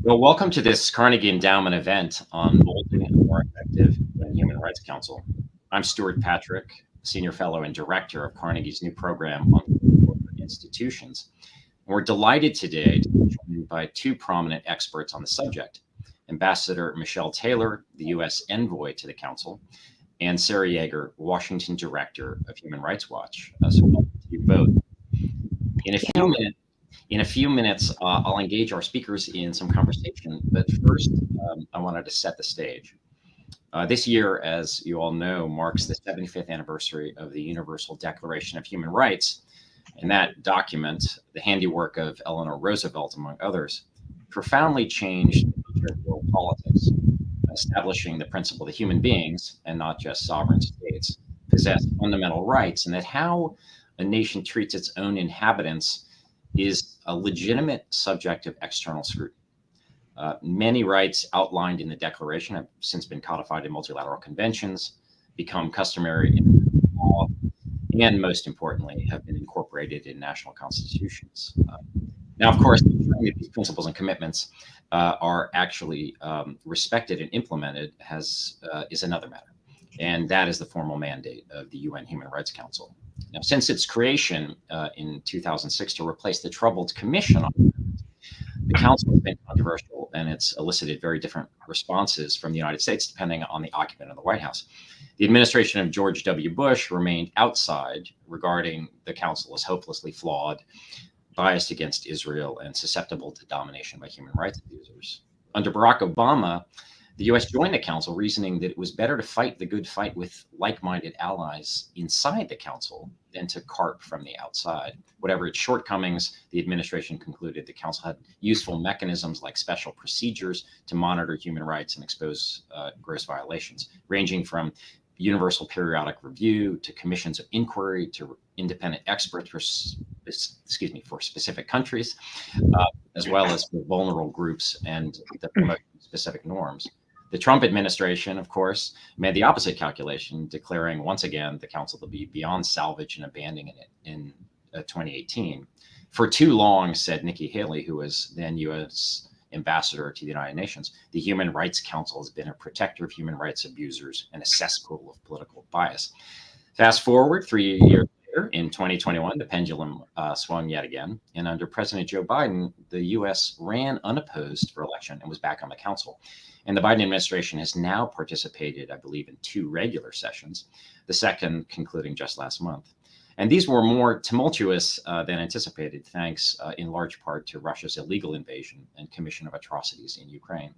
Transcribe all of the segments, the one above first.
Well, welcome to this Carnegie Endowment event on building a more effective Human Rights Council. I'm Stewart Patrick, Senior Fellow and Director of Carnegie's new program on corporate institutions. And we're delighted today to be joined by two prominent experts on the subject, Ambassador Michèle Taylor, the U.S. Envoy to the Council, and Sarah Yager, Washington Director of Human Rights Watch. So welcome to you both. In a few you. minutes, I'll engage our speakers in some conversation. But first, I wanted to set the stage. This year, as you all know, marks the 75th anniversary of the Universal Declaration of Human Rights. And that document, the handiwork of Eleanor Roosevelt, among others, profoundly changed the nature of world politics, establishing the principle that human beings, and not just sovereign states, possess fundamental rights, and that how a nation treats its own inhabitants is a legitimate subject of external scrutiny. Many rights outlined in the Declaration have since been codified in multilateral conventions, become customary in law, and most importantly, have been incorporated in national constitutions. Now, of course, ensuring that these principles and commitments are actually respected and implemented is another matter. And that is the formal mandate of the UN Human Rights Council. Now, since its creation in 2006 to replace the troubled Commission on Human Rights, the Council has been controversial, and it's elicited very different responses from the United States depending on the occupant of the White House. The administration of George W. Bush remained outside, regarding the Council as hopelessly flawed, biased against Israel, and susceptible to domination by human rights abusers. Under Barack Obama, the U.S. joined the Council, reasoning that it was better to fight the good fight with like-minded allies inside the Council than to carp from the outside. Whatever its shortcomings, the administration concluded the Council had useful mechanisms like special procedures to monitor human rights and expose gross violations, ranging from universal periodic review to commissions of inquiry to independent experts for specific countries, as well as for vulnerable groups and the promotion of specific norms. The Trump administration, of course, made the opposite calculation, declaring once again the Council to be beyond salvage and abandoning it in 2018. For too long, said Nikki Haley, who was then U.S. ambassador to the United Nations, the Human Rights Council has been a protector of human rights abusers and a cesspool of political bias. Fast forward 3 years later, in 2021, the pendulum swung yet again. And under President Joe Biden, the U.S. ran unopposed for election and was back on the Council. And the Biden administration has now participated, I believe, in 2 regular sessions, the second concluding just last month. And these were more tumultuous than anticipated, thanks in large part to Russia's illegal invasion and commission of atrocities in Ukraine.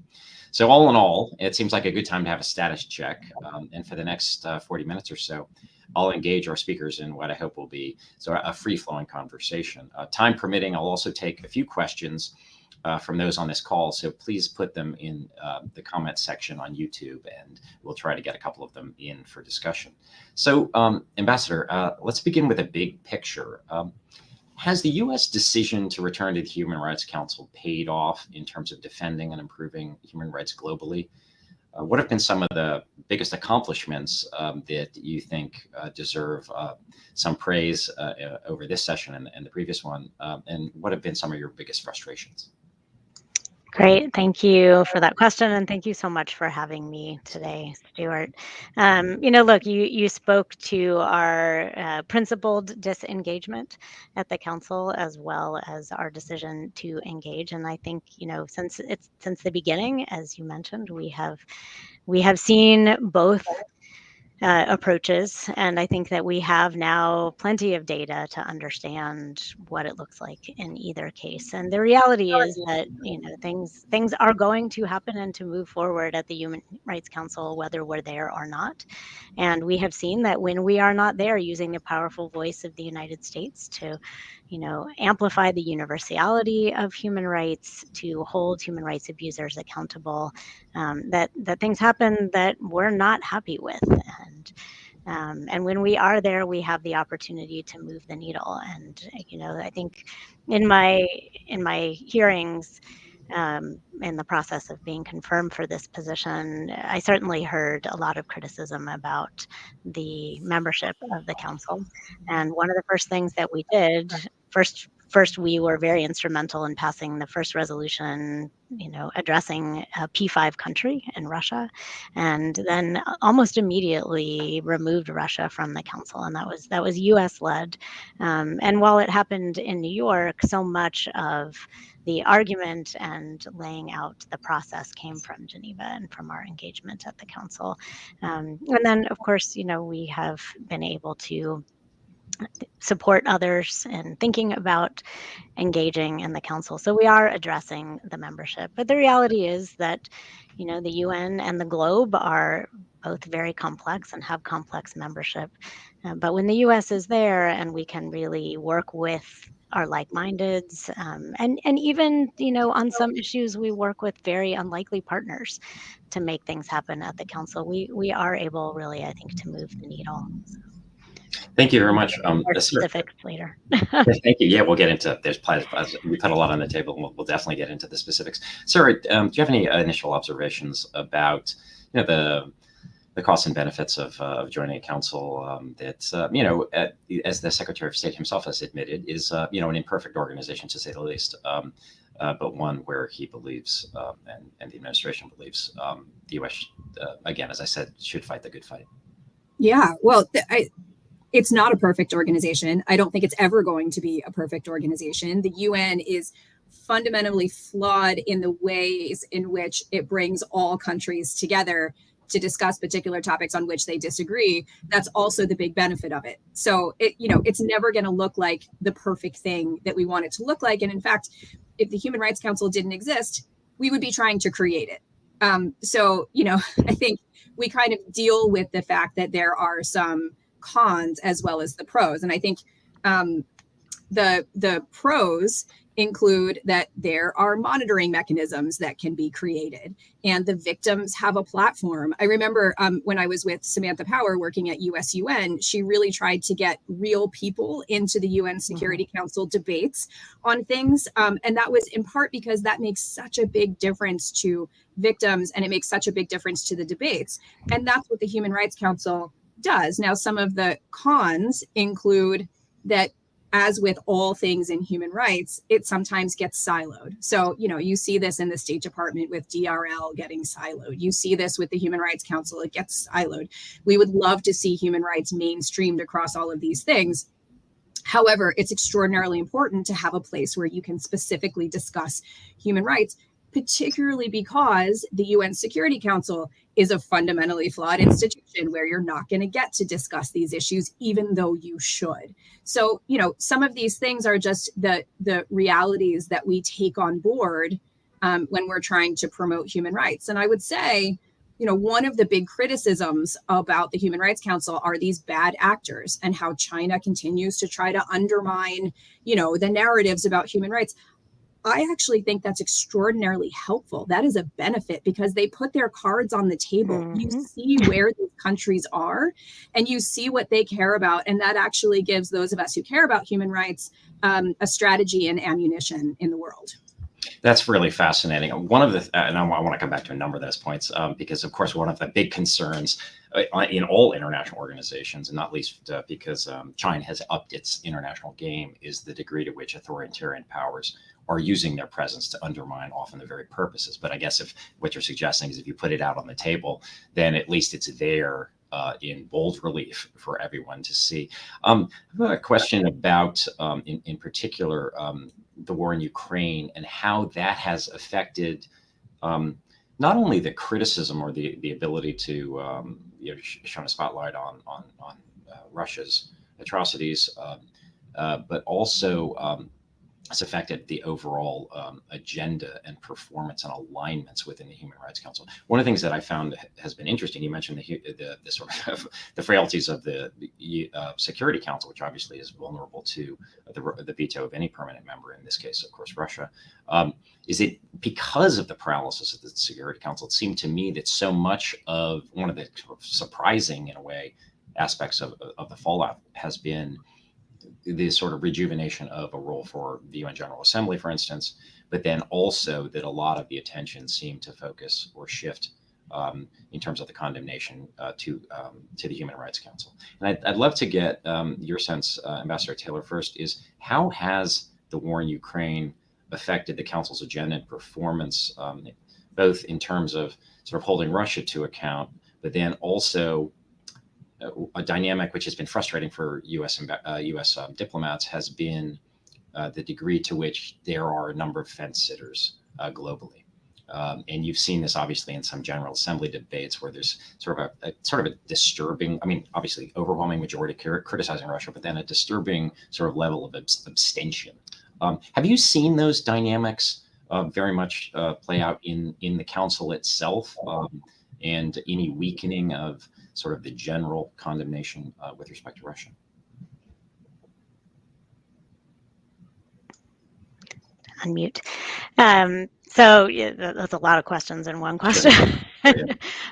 So all in all, it seems like a good time to have a status check. And for the next 40 minutes or so, I'll engage our speakers in what I hope will be a free-flowing conversation. Time permitting, I'll also take a few questions from those on this call. So please put them in the comment section on YouTube, and we'll try to get a couple of them in for discussion. So, Ambassador, let's begin with a big picture. Has the U.S. decision to return to the Human Rights Council paid off in terms of defending and improving human rights globally? What have been some of the biggest accomplishments that you think deserve some praise over this session and the previous one? And what have been some of your biggest frustrations? Great. Thank you for that question. And thank you so much for having me today, Stewart. Look, you spoke to our principled disengagement at the Council, as well as our decision to engage. And I think, since the beginning, as you mentioned, we have seen both approaches. And I think that we have now plenty of data to understand what it looks like in either case. And the reality is that, things are going to happen and to move forward at the Human Rights Council, whether we're there or not. And we have seen that when we are not there, using the powerful voice of the United States to, amplify the universality of human rights, to hold human rights abusers accountable, that things happen that we're not happy with. And when we are there, we have the opportunity to move the needle. And I think in my hearings, in the process of being confirmed for this position, I certainly heard a lot of criticism about the membership of the Council. And one of the first things that we did, first first, we were very instrumental in passing the first resolution, addressing a P5 country in Russia, and then almost immediately removed Russia from the council, and that was U.S. led. And while it happened in New York, so much of the argument and laying out the process came from Geneva and from our engagement at the council. And then, of course, we have been able to support others in thinking about engaging in the council. So we are addressing the membership. But the reality is that, the UN and the globe are both very complex and have complex membership. But when the US is there and we can really work with our like-mindeds, and even, on some issues, we work with very unlikely partners to make things happen at the council. We are able really, I think, to move the needle. Thank you very much. More specifics later. Thank you. Yeah, we'll get into we put a lot on the table, and we'll definitely get into the specifics. Sarah, do you have any initial observations about the costs and benefits of joining a council that as the Secretary of State himself has admitted, is an imperfect organization, to say the least, but one where he believes and the administration believes the U.S. Again, as I said, should fight the good fight. Yeah, well, it's not a perfect organization. I don't think it's ever going to be a perfect organization. The UN is fundamentally flawed in the ways in which it brings all countries together to discuss particular topics on which they disagree. That's also the big benefit of it. So it's never going to look like the perfect thing that we want it to look like. And in fact, if the Human Rights Council didn't exist, we would be trying to create it. I think we kind of deal with the fact that there are some cons as well as the pros. And I think the pros include that there are monitoring mechanisms that can be created, and the victims have a platform. I remember when I was with Samantha Power working at USUN, she really tried to get real people into the UN Security Council debates on things. And that was in part because that makes such a big difference to victims, and it makes such a big difference to the debates. And that's what the Human Rights Council does. Now, some of the cons include that, as with all things in human rights, it sometimes gets siloed. So, you see this in the State Department with DRL getting siloed. You see this with the Human Rights Council, it gets siloed. We would love to see human rights mainstreamed across all of these things. However, it's extraordinarily important to have a place where you can specifically discuss human rights, particularly because the UN Security Council is a fundamentally flawed institution where you're not going to get to discuss these issues, even though you should. So, some of these things are just the realities that we take on board when we're trying to promote human rights. And I would say, one of the big criticisms about the Human Rights Council are these bad actors and how China continues to try to undermine, the narratives about human rights. I actually think that's extraordinarily helpful. That is a benefit because they put their cards on the table. Mm-hmm. You see where these countries are and you see what they care about. And that actually gives those of us who care about human rights a strategy and ammunition in the world. That's really fascinating. One of the, and I want to come back to a number of those points because, of course, one of the big concerns in all international organizations, and not least because China has upped its international game, is the degree to which authoritarian powers are using their presence to undermine often the very purposes. But I guess if what you're suggesting is if you put it out on the table, then at least it's there in bold relief for everyone to see. I have a question about, in particular, the war in Ukraine and how that has affected not only the criticism or the ability to shine a spotlight on Russia's atrocities, but also it's affected the overall agenda and performance and alignments within the Human Rights Council. One of the things that I found has been interesting, you mentioned the sort of the frailties of the Security Council, which obviously is vulnerable to the veto of any permanent member, in this case, of course, Russia. Is it because of the paralysis of the Security Council? It seemed to me that so much of one of the sort of surprising, in a way, aspects of the fallout has been the sort of rejuvenation of a role for the UN General Assembly, for instance, but then also that a lot of the attention seemed to focus or shift in terms of the condemnation to the Human Rights Council. And I'd love to get your sense, Ambassador Taylor, first, is how has the war in Ukraine affected the Council's agenda and performance, both in terms of sort of holding Russia to account, but then also a dynamic which has been frustrating for U.S. Diplomats has been the degree to which there are a number of fence sitters globally. And you've seen this obviously in some General Assembly debates where there's sort of a disturbing, I mean, obviously overwhelming majority criticizing Russia, but then a disturbing sort of level of abstention. Have you seen those dynamics very much play out in the Council itself, and any weakening of sort of the general condemnation with respect to Russia? Unmute. So yeah, that's a lot of questions in one question. Sure.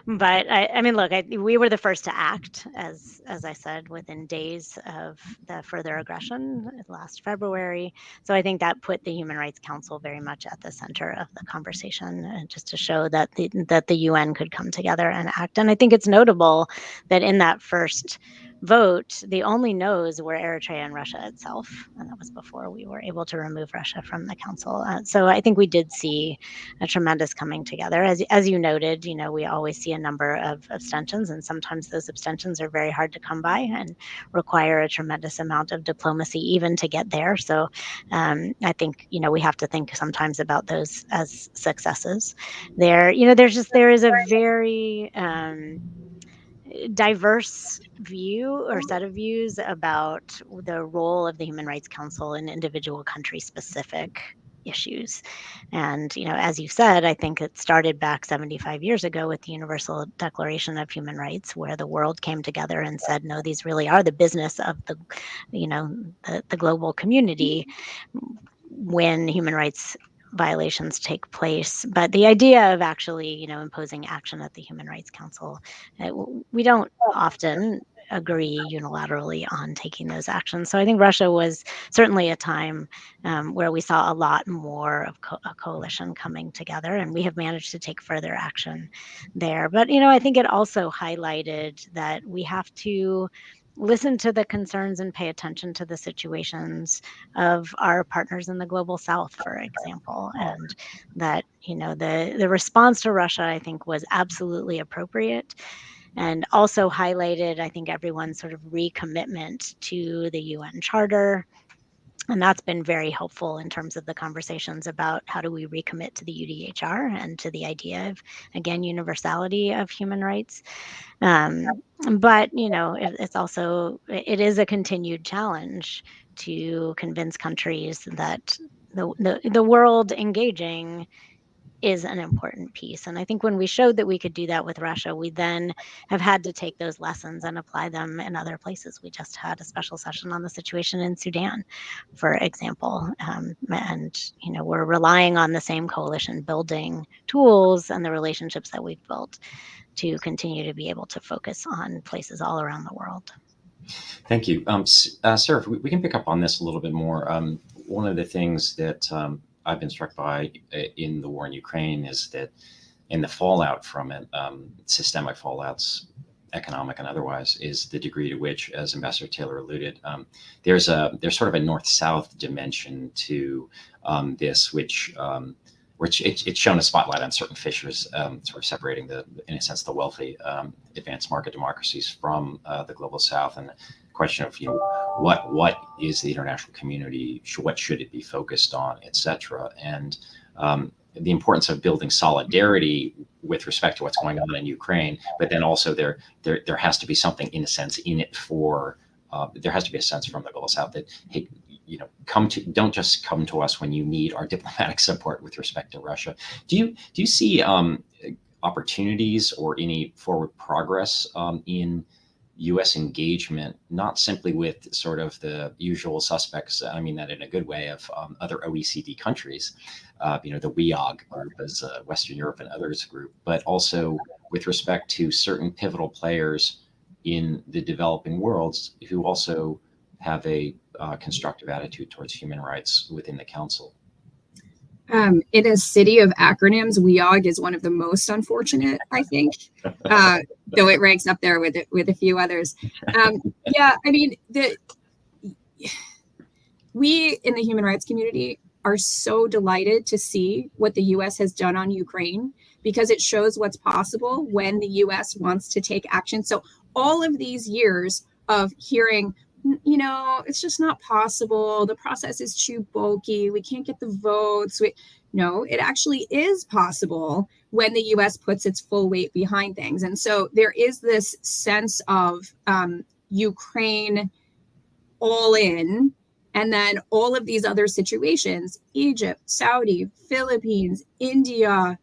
But I mean, look, we were the first to act, as I said, within days of the further aggression last February. So I think that put the Human Rights Council very much at the center of the conversation, just to show that the UN could come together and act. And I think it's notable that in that first vote, the only no's were Eritrea and Russia itself, and that was before we were able to remove Russia from the Council. So I think we did see a tremendous coming together. As you noted, we always see a number of abstentions, and sometimes those abstentions are very hard to come by and require a tremendous amount of diplomacy even to get there. So I think we have to think sometimes about those as successes. There is a very diverse view or set of views about the role of the Human Rights Council in individual country specific issues. And, as you said, I think it started back 75 years ago with the Universal Declaration of Human Rights, where the world came together and said, no, these really are the business of the global community when human rights violations take place. But the idea of actually, imposing action at the Human Rights Council, we don't often agree unilaterally on taking those actions. So I think Russia was certainly a time where we saw a lot more of a coalition coming together, and we have managed to take further action there. But, I think it also highlighted that we have to listen to the concerns and pay attention to the situations of our partners in the global South, for example, and that, the response to Russia, I think, was absolutely appropriate, and also highlighted, I think, everyone's sort of recommitment to the UN Charter. And that's been very helpful in terms of the conversations about how do we recommit to the UDHR and to the idea of, again, universality of human rights. But, it's also, it is a continued challenge to convince countries that the world engaging is an important piece. And I think when we showed that we could do that with Russia, we then have had to take those lessons and apply them in other places. We just had a special session on the situation in Sudan, for example. And, we're relying on the same coalition building tools and the relationships that we've built to continue to be able to focus on places all around the world. Thank you. Sarah, if we can pick up on this a little bit more. One of the things that I've been struck by in the war in Ukraine is that in the fallout from it, systemic fallouts, economic and otherwise, is the degree to which, as Ambassador Taylor alluded, there's sort of a north-south dimension to this, which it's shown a spotlight on certain fissures, sort of separating in a sense, the wealthy advanced market democracies from the global South, and the question of what is the international community, what should it be focused on, etc. And the importance of building solidarity with respect to what's going on in Ukraine, but then also there has to be something, in a sense, in it for there has to be a sense from the global South that, hey, don't just come to us when you need our diplomatic support with respect to Russia. Do you see opportunities or any forward progress in U.S. engagement, not simply with sort of the usual suspects, I mean that in a good way, of other OECD countries, the WEOG group, as Western Europe and others group, but also with respect to certain pivotal players in the developing worlds who also have a constructive attitude towards human rights within the Council? In a city of acronyms, WEOG is one of the most unfortunate, I think, though it ranks up there with a few others. Yeah, I mean, We in the human rights community are so delighted to see what the US has done on Ukraine, because it shows what's possible when the US wants to take action. So all of these years of hearing, it's just not possible, the process is too bulky, we can't get the votes. No, it actually is possible when the US puts its full weight behind things. And so there is this sense of Ukraine all in, and then all of these other situations, Egypt, Saudi, Philippines, India,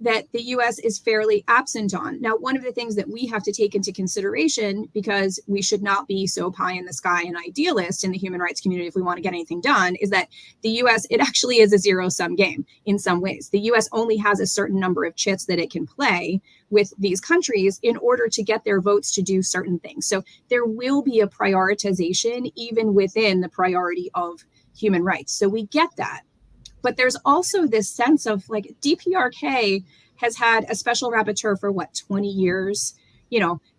that the US is fairly absent on. Now, one of the things that we have to take into consideration, because we should not be so pie in the sky and idealist in the human rights community if we want to get anything done, is that the US, it actually is a zero-sum game in some ways. The US only has a certain number of chits that it can play with these countries in order to get their votes to do certain things. So there will be a prioritization even within the priority of human rights. So we get that. But there's also this sense of like DPRK has had a special rapporteur for 20 years,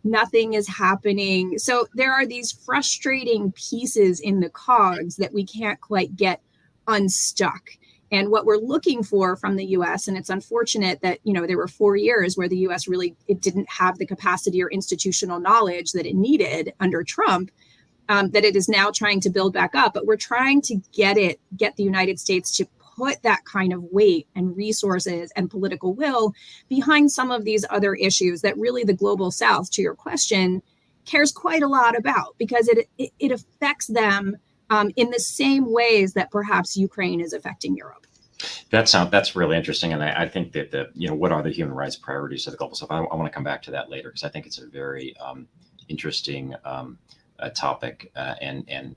nothing is happening. So there are these frustrating pieces in the cogs that we can't quite get unstuck. And what we're looking for from the US, and it's unfortunate that, there were 4 years where the US really, it didn't have the capacity or institutional knowledge that it needed under Trump, that it is now trying to build back up. But we're trying to get the United States to put that kind of weight and resources and political will behind some of these other issues that really the global South, to your question, cares quite a lot about, because it affects them in the same ways that perhaps Ukraine is affecting Europe. That's really interesting, and I think that what are the human rights priorities of the global South? I want to come back to that later, because I think it's a very interesting topic, and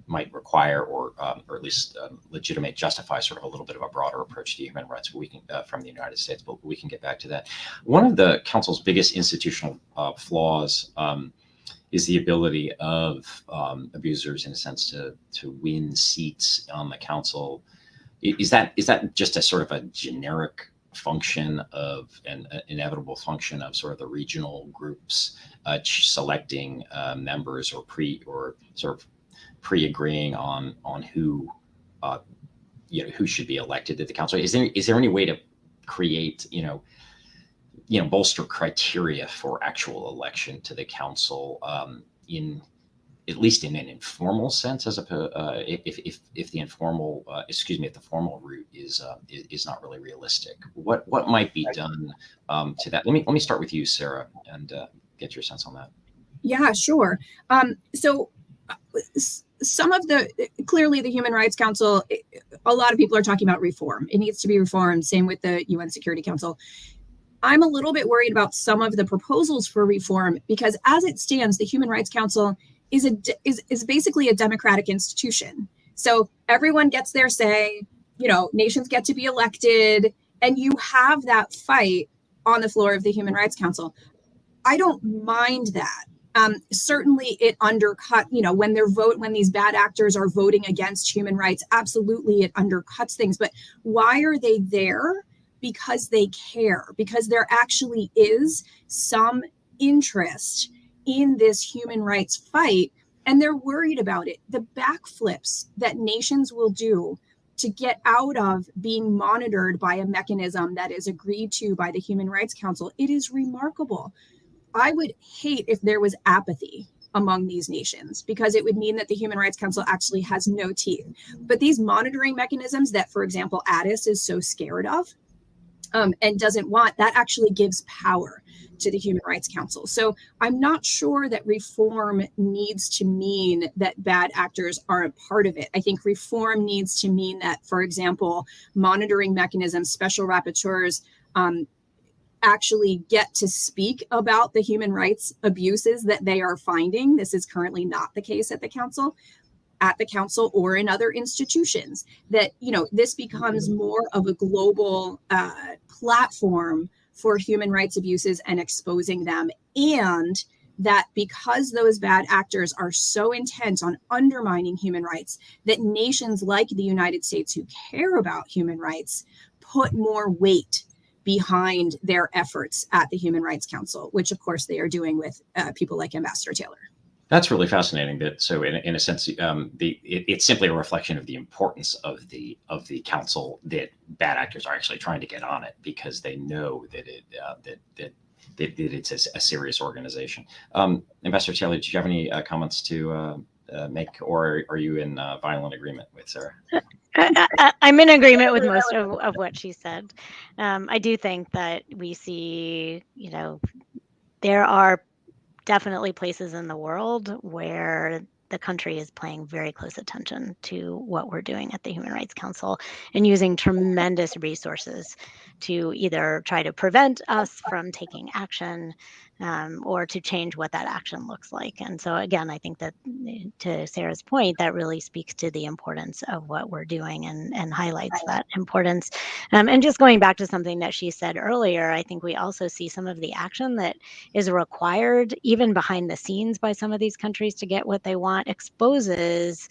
might require or at least legitimate, justify sort of a little bit of a broader approach to human rights. But we can from the United States, but we can get back to that. One of the council's biggest institutional flaws is the ability of abusers, in a sense, to win seats on the council. Is that just a sort of a generic function of an inevitable function of sort of the regional groups selecting members, or pre-agreeing on who who should be elected to the council? Is there any way to create bolster criteria for actual election to the council in at least in an informal sense, as if the informal if the formal route is not really realistic? What might be done to that? Let me start with you, Sarah, and get your sense on that. Yeah, sure. So some of clearly the Human Rights Council, a lot of people are talking about reform. It needs to be reformed. Same with the UN Security Council. I'm a little bit worried about some of the proposals for reform, because as it stands, the Human Rights Council is basically a democratic institution. So everyone gets their say, nations get to be elected, and you have that fight on the floor of the Human Rights Council. I don't mind that. Certainly it undercut, when these bad actors are voting against human rights, absolutely it undercuts things. But why are they there? Because they care, because there actually is some interest in this human rights fight, and they're worried about it. The backflips that nations will do to get out of being monitored by a mechanism that is agreed to by the Human Rights Council, it is remarkable. I would hate if there was apathy among these nations, because it would mean that the Human Rights Council actually has no teeth. But these monitoring mechanisms that, for example, Addis is so scared of and doesn't want, that actually gives power to the Human Rights Council. So I'm not sure that reform needs to mean that bad actors aren't part of it. I think reform needs to mean that, for example, monitoring mechanisms, special rapporteurs, actually get to speak about the human rights abuses that they are finding. This is currently not the case at the council or in other institutions. That, this becomes more of a global platform for human rights abuses and exposing them. And that because those bad actors are so intent on undermining human rights, that nations like the United States who care about human rights put more weight behind their efforts at the Human Rights Council, which of course they are doing with people like Ambassador Taylor. That's really fascinating. That so, in a sense, it's simply a reflection of the importance of the council, that bad actors are actually trying to get on it because they know that that it's a serious organization. Ambassador Taylor, do you have any comments to make, or are you in violent agreement with Sarah? I'm in agreement with most of what she said. I do think that we see, there are definitely places in the world where the country is paying very close attention to what we're doing at the Human Rights Council and using tremendous resources to either try to prevent us from taking action or to change what that action looks like. And so, again, I think that, to Sarah's point, that really speaks to the importance of what we're doing and highlights that importance. And just going back to something that she said earlier, I think we also see some of the action that is required even behind the scenes by some of these countries to get what they want exposes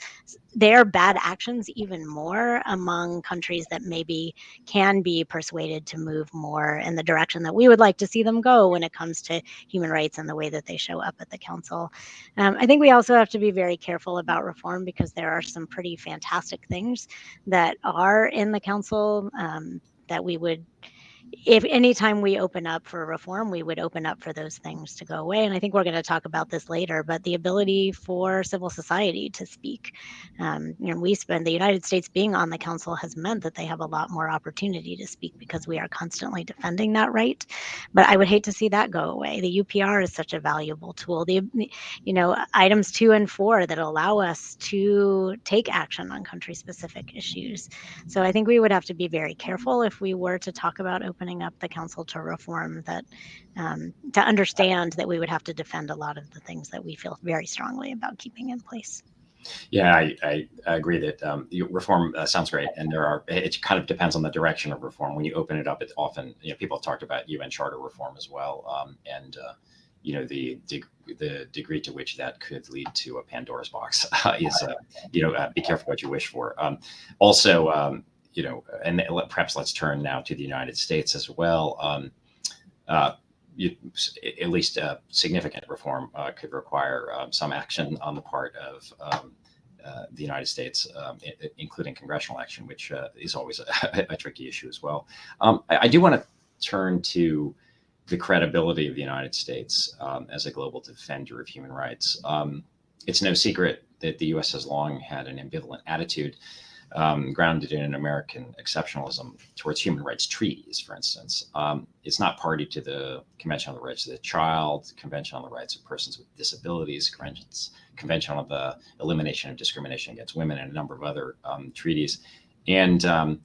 their bad actions even more among countries that maybe can be persuaded to move more in the direction that we would like to see them go when it comes to human rights and the way that they show up at the council. I think we also have to be very careful about reform because there are some pretty fantastic things that are in the council that we would, if anytime we open up for reform, we would open up for those things to go away. And I think we're going to talk about this later, but the ability for civil society to speak. The United States being on the council has meant that they have a lot more opportunity to speak because we are constantly defending that right. But I would hate to see that go away. The UPR is such a valuable tool. Items 2 and 4 that allow us to take action on country-specific issues. So I think we would have to be very careful if we were to talk about opening up the council to reform, that to understand that we would have to defend a lot of the things that we feel very strongly about keeping in place. Yeah, I agree that reform sounds great, and it kind of depends on the direction of reform. When you open it up, it's often, people have talked about UN Charter reform as well, and the degree to which that could lead to a Pandora's box is be careful what you wish for. Also, and perhaps let's turn now to the United States as well. At least significant reform could require some action on the part of the United States, including congressional action, which is always a tricky issue as well. I do want to turn to the credibility of the United States as a global defender of human rights. It's no secret that the U.S. has long had an ambivalent attitude grounded in an American exceptionalism towards human rights treaties, for instance. It's not party to the Convention on the Rights of the Child, Convention on the Rights of Persons with Disabilities, Convention on the Elimination of Discrimination Against Women, and a number of other treaties. And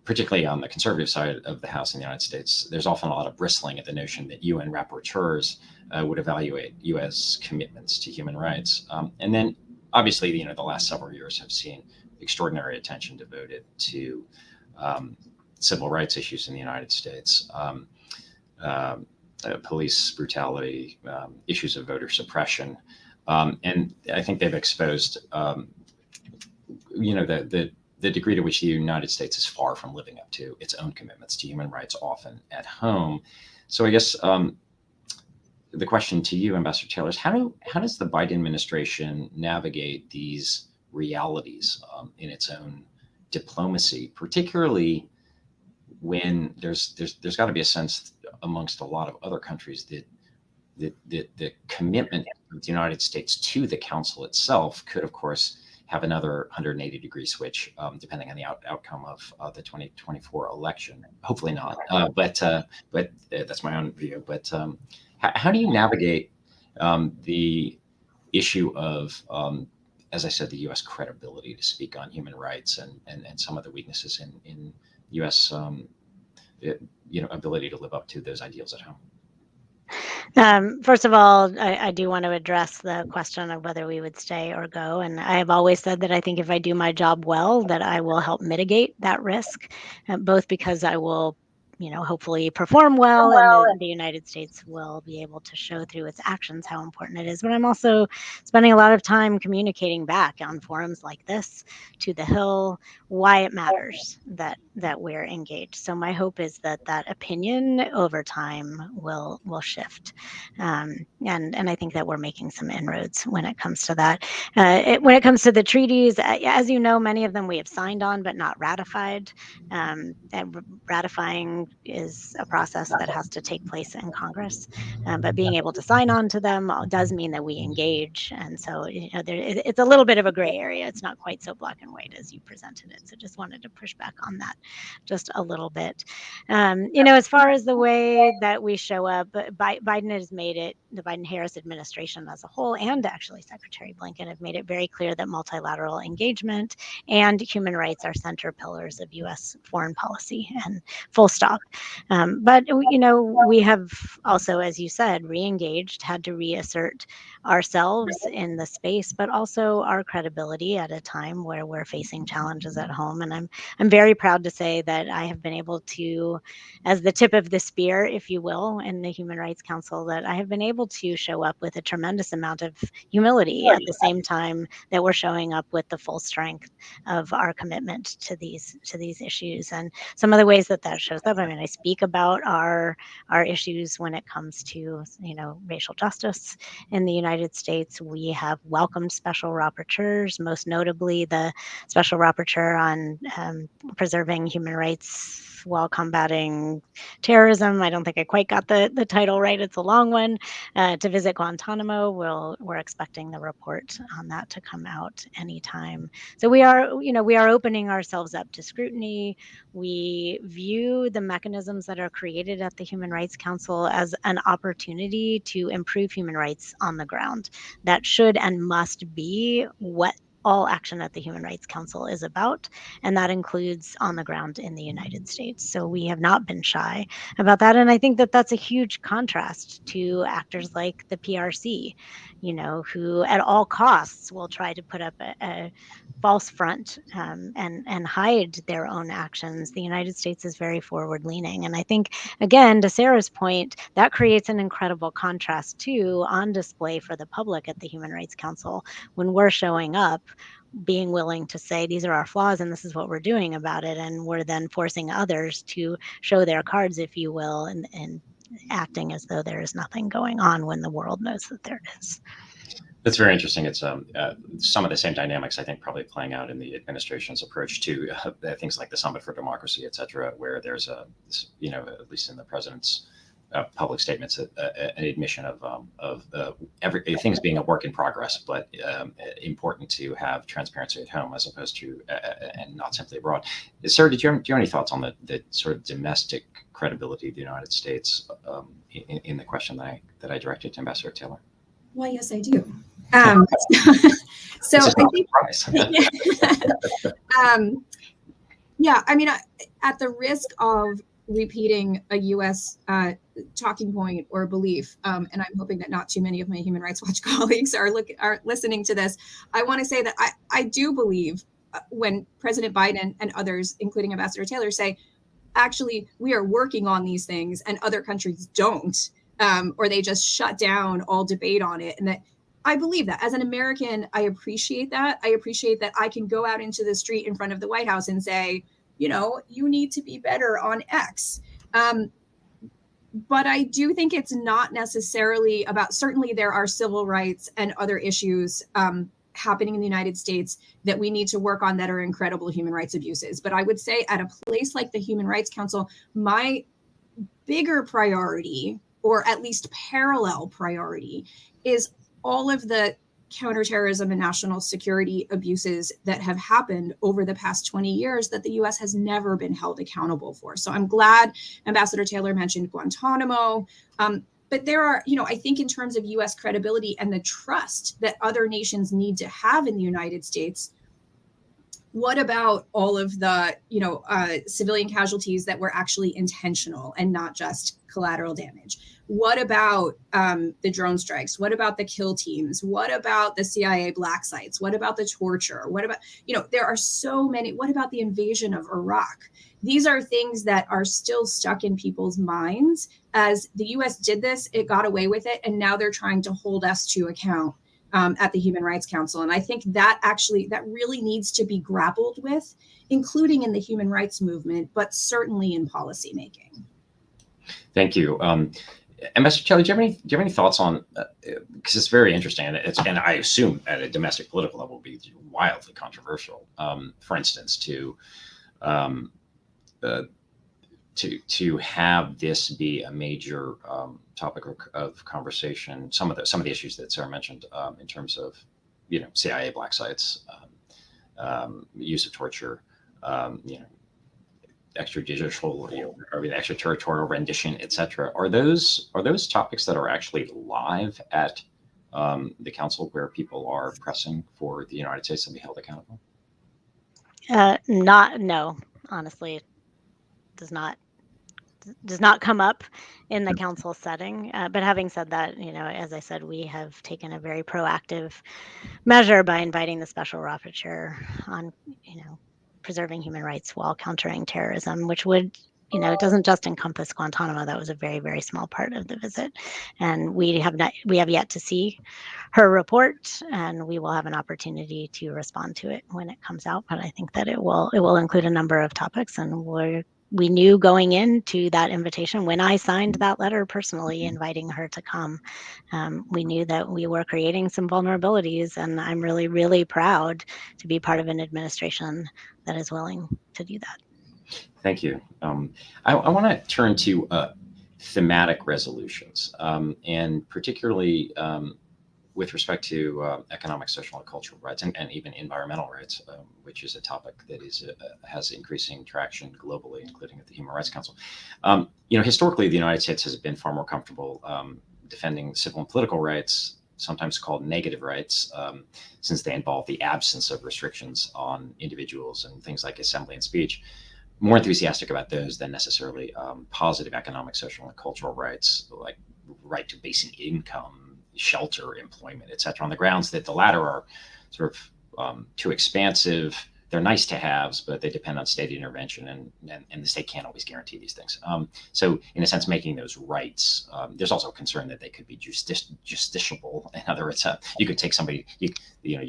particularly on the conservative side of the House in the United States, there's often a lot of bristling at the notion that UN rapporteurs would evaluate U.S. commitments to human rights. And then, obviously, the last several years have seen extraordinary attention devoted to civil rights issues in the United States, police brutality, issues of voter suppression, and I think they've exposed, the degree to which the United States is far from living up to its own commitments to human rights, often at home. So I guess the question to you, Ambassador Taylor, is how does the Biden administration navigate these realities in its own diplomacy, particularly when there's got to be a sense amongst a lot of other countries that the commitment of the United States to the Council itself could, of course, have another 180-degree switch, depending on the outcome of the 2024 election. Hopefully not, but that's my own view. But how do you navigate the issue of, as I said, the U.S. credibility to speak on human rights and some of the weaknesses in U.S. Ability to live up to those ideals at home? First of all, I do want to address the question of whether we would stay or go. And I have always said that I think if I do my job well, that I will help mitigate that risk, both because I will hopefully perform well, and the United States will be able to show through its actions how important it is. But I'm also spending a lot of time communicating back on forums like this to the Hill why it matters that we're engaged. So my hope is that opinion over time will shift, and I think that we're making some inroads when it comes to that. When it comes to the treaties, as you know, many of them we have signed on but not ratified. And ratifying is a process that has to take place in Congress, but being able to sign on to them does mean that we engage. And so, it's a little bit of a gray area. It's not quite so black and white as you presented it. So just wanted to push back on that just a little bit. As far as the way that we show up, Biden has made it, the Biden-Harris administration as a whole, and actually Secretary Blinken have made it very clear that multilateral engagement and human rights are center pillars of U.S. foreign policy, and full stop. But we have also, as you said, re-engaged, had to reassert ourselves in the space, but also our credibility at a time where we're facing challenges at home. And I'm very proud to say that I have been able to, as the tip of the spear, if you will, in the Human Rights Council, that I have been able to show up with a tremendous amount of humility at the same time that we're showing up with the full strength of our commitment to these issues. And some of the ways that shows up, I speak about our issues when it comes to racial justice in the United States. We have welcomed special rapporteurs, most notably the special rapporteur on preserving human rights while combating terrorism. I don't think I quite got the title right. It's a long one. To visit Guantanamo. We're expecting the report on that to come out anytime. So we are opening ourselves up to scrutiny. We view the mechanisms that are created at the Human Rights Council as an opportunity to improve human rights on the ground. That should and must be what all action at the Human Rights Council is about, and that includes on the ground in the United States. So we have not been shy about that, and I think that that's a huge contrast to actors like the PRC, who at all costs will try to put up a false front and hide their own actions. The United States is very forward leaning, and I think, again, to Sarah's point, that creates an incredible contrast too on display for the public at the Human Rights Council when we're showing up, being willing to say these are our flaws and this is what we're doing about it, and we're then forcing others to show their cards, if you will, and acting as though there is nothing going on when the world knows that there is. That's very interesting. It's some of the same dynamics, I think, probably playing out in the administration's approach to things like the Summit for Democracy, et cetera, where there's at least in the president's public statements, an admission of things being a work in progress, but important to have transparency at home as opposed to and not simply abroad. Sarah, do you have any thoughts on the sort of domestic credibility of the United States in the question that I directed to Ambassador Taylor? Well, yes, I do. So I think, at the risk of repeating a U.S. Talking point or belief, and I'm hoping that not too many of my Human Rights Watch colleagues are listening to this, I want to say that I do believe when President Biden and others, including Ambassador Taylor, say, actually, we are working on these things and other countries don't, or they just shut down all debate on it. And that I believe that as an American, I appreciate that. I appreciate that I can go out into the street in front of the White House and say, you need to be better on X. But I do think it's not necessarily about, certainly there are civil rights and other issues happening in the United States that we need to work on that are incredible human rights abuses. But I would say at a place like the Human Rights Council, my bigger priority, or at least parallel priority, is all of the counterterrorism and national security abuses that have happened over the past 20 years that the U.S. has never been held accountable for. So I'm glad Ambassador Taylor mentioned Guantanamo. But there are, I think in terms of U.S. credibility and the trust that other nations need to have in the United States, What about all of the, civilian casualties that were actually intentional and not just collateral damage? What about the drone strikes? What about the kill teams? What about the CIA black sites? What about the torture? What about, there are so many. What about the invasion of Iraq? These are things that are still stuck in people's minds as the US did this, it got away with it, and now they're trying to hold us to account at the Human Rights Council. And I think that really needs to be grappled with, including in the human rights movement, but certainly in policymaking. Thank you. Ambassador Taylor, do you have any thoughts on, because it's very interesting, and I assume at a domestic political level will be wildly controversial. For instance, to have this be a major topic of conversation, some of the issues that Sarah mentioned in terms of CIA black sites, use of torture, extrajudicial, or the extraterritorial rendition, etc. Are those topics that are actually live at the council, where people are pressing for the United States to be held accountable? No, honestly, it does not come up in the council setting. But having said that, as I said, we have taken a very proactive measure by inviting the special rapporteur on, preserving human rights while countering terrorism, which would, it doesn't just encompass Guantanamo. That was a very, very small part of the visit. And we have yet to see her report, and we will have an opportunity to respond to it when it comes out. But I think that it will include a number of topics, and we knew going into that invitation, when I signed that letter personally inviting her to come, we knew that we were creating some vulnerabilities, and I'm really, really proud to be part of an administration that is willing to do that. Thank you. I want to turn to thematic resolutions, and particularly with respect to economic, social, and cultural rights, and even environmental rights, which is a topic that has increasing traction globally, including at the Human Rights Council. Historically, the United States has been far more comfortable defending civil and political rights, sometimes called negative rights, since they involve the absence of restrictions on individuals and things like assembly and speech. More enthusiastic about those than necessarily positive economic, social, and cultural rights, like right to basic income, shelter, employment, etc., on the grounds that the latter are sort of too expansive. They're nice to haves, but they depend on state intervention, and the state can't always guarantee these things. So in a sense, making those rights, there's also a concern that they could be justiciable. In other words, you could take somebody, you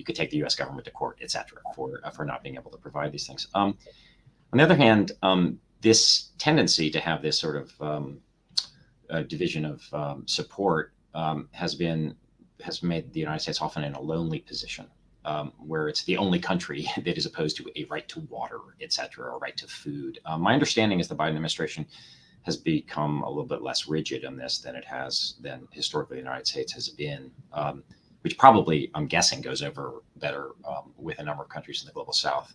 could take the U.S. government to court, etc., for not being able to provide these things. On the other hand, this tendency to have this sort of division of support has made the United States often in a lonely position, where it's the only country that is opposed to a right to water, etc., or right to food. My understanding is the Biden administration has become a little bit less rigid on this than historically the United States has been, which probably, I'm guessing, goes over better with a number of countries in the global South.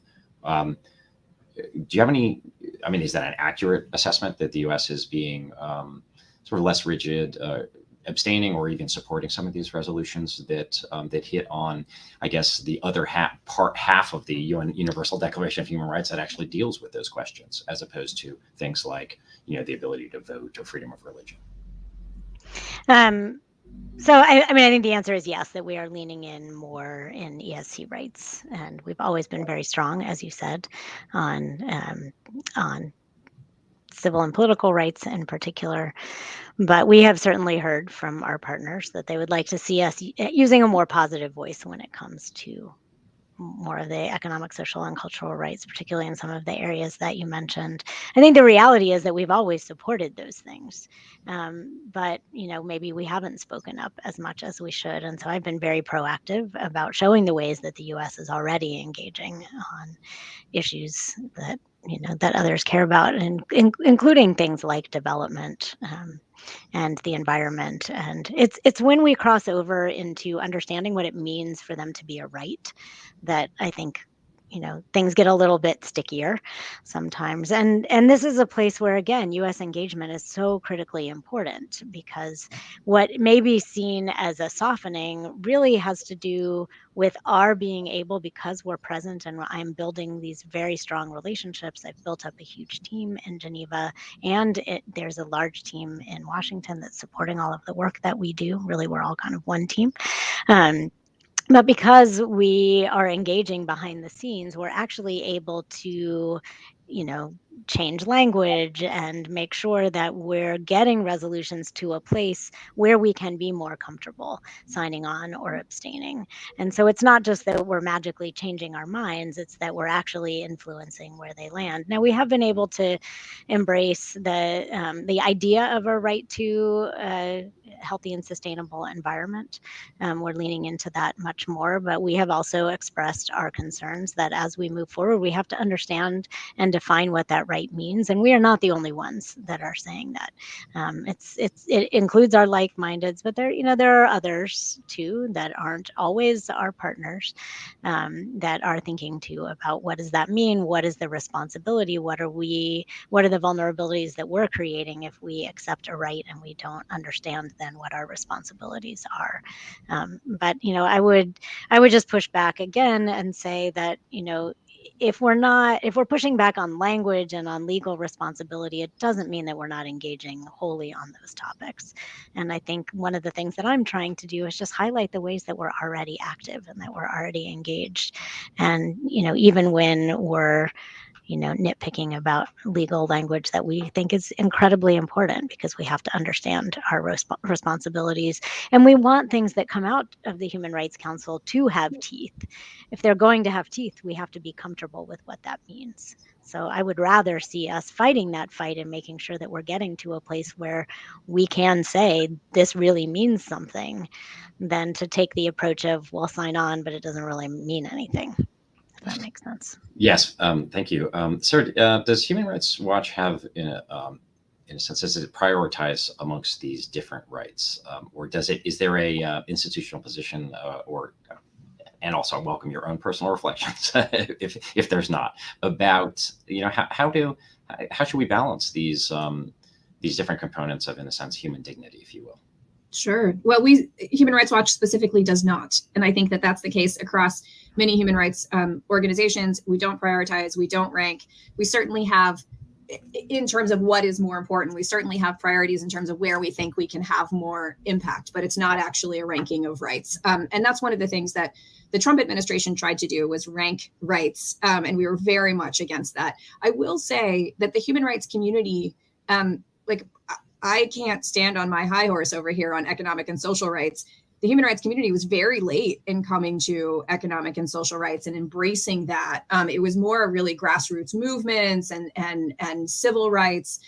Do you have any? I mean, is that an accurate assessment that the U.S. is being sort of less rigid, abstaining, or even supporting some of these resolutions that hit on, I guess, the other half of the UN Universal Declaration of Human Rights that actually deals with those questions, as opposed to things like the ability to vote or freedom of religion? So I think the answer is yes, that we are leaning in more in ESC rights, and we've always been very strong, as you said, on civil and political rights in particular. But we have certainly heard from our partners that they would like to see us using a more positive voice when it comes to more of the economic, social, and cultural rights, particularly in some of the areas that you mentioned. I think the reality is that we've always supported those things, but maybe we haven't spoken up as much as we should. And so I've been very proactive about showing the ways that the U.S. is already engaging on issues that that others care about, and including things like development and the environment. And it's when we cross over into understanding what it means for them to be a right that I think things get a little bit stickier sometimes. And this is a place where, again, U.S. engagement is so critically important, because what may be seen as a softening really has to do with our being able, because we're present and I'm building these very strong relationships. I've built up a huge team in Geneva, and there's a large team in Washington that's supporting all of the work that we do. Really, we're all kind of one team. But because we are engaging behind the scenes, we're actually able to, change language and make sure that we're getting resolutions to a place where we can be more comfortable signing on or abstaining. And so it's not just that we're magically changing our minds, it's that we're actually influencing where they land. Now, we have been able to embrace the idea of a right to a healthy and sustainable environment. We're leaning into that much more, but we have also expressed our concerns that as we move forward, we have to understand and define what that right means. And we are not the only ones that are saying that. It includes our like-mindeds, but there are others too that aren't always our partners, that are thinking too about what does that mean? What is the responsibility? What are the vulnerabilities that we're creating if we accept a right and we don't understand then what our responsibilities are? But I would just push back again and say that if we're pushing back on language and on legal responsibility, it doesn't mean that we're not engaging wholly on those topics. And I think one of the things that I'm trying to do is just highlight the ways that we're already active and that we're already engaged. And even when we're nitpicking about legal language that we think is incredibly important, because we have to understand our responsibilities. And we want things that come out of the Human Rights Council to have teeth. If they're going to have teeth, we have to be comfortable with what that means. So I would rather see us fighting that fight and making sure that we're getting to a place where we can say this really means something, than to take the approach of, well, sign on, but it doesn't really mean anything. If that makes sense. Yes, thank you. Sir, does Human Rights Watch have, in a sense, does it prioritize amongst these different rights? Or is there a institutional position, and also welcome your own personal reflections, if there's not, about, how should we balance these different components of, in a sense, human dignity, if you will? Sure. Well, Human Rights Watch specifically does not. And I think that that's the case across many human rights organizations. We don't prioritize, we don't rank. We certainly have, in terms of what is more important, we certainly have priorities in terms of where we think we can have more impact, but it's not actually a ranking of rights. And that's one of the things that the Trump administration tried to do, was rank rights. And we were very much against that. I will say that the human rights community, I can't stand on my high horse over here on economic and social rights. The human rights community was very late in coming to economic and social rights and embracing that. It was more really grassroots movements and civil rights,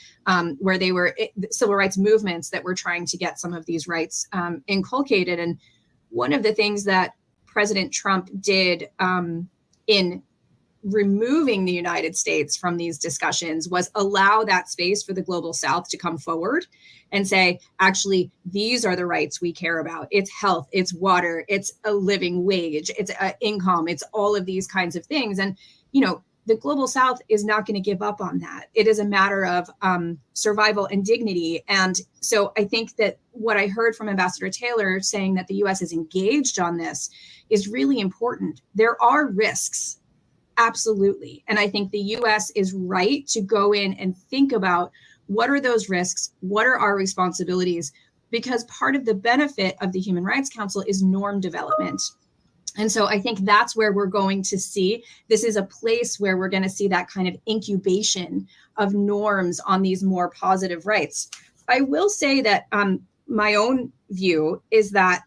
where they were civil rights movements that were trying to get some of these rights inculcated. And one of the things that President Trump did in removing the United States from these discussions was allow that space for the global South to come forward and say, actually, these are the rights we care about. It's health, it's water, it's a living wage, it's income, it's all of these kinds of things. And, the global South is not going to give up on that. It is a matter of survival and dignity. And so I think that what I heard from Ambassador Taylor saying that the U.S. is engaged on this is really important. There are risks. Absolutely. And I think the U.S. is right to go in and think about what are those risks? What are our responsibilities? Because part of the benefit of the Human Rights Council is norm development. And so I think that's where we're going to see, this is a place where we're going to see that kind of incubation of norms on these more positive rights. I will say that my own view is that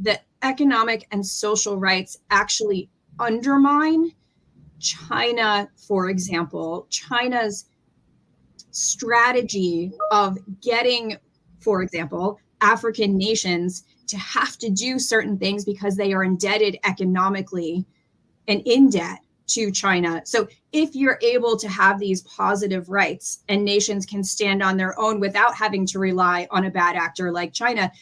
the economic and social rights actually undermine China, for example, China's strategy of getting, for example, African nations to have to do certain things because they are indebted economically and in debt to China. So if you're able to have these positive rights and nations can stand on their own without having to rely on a bad actor like China,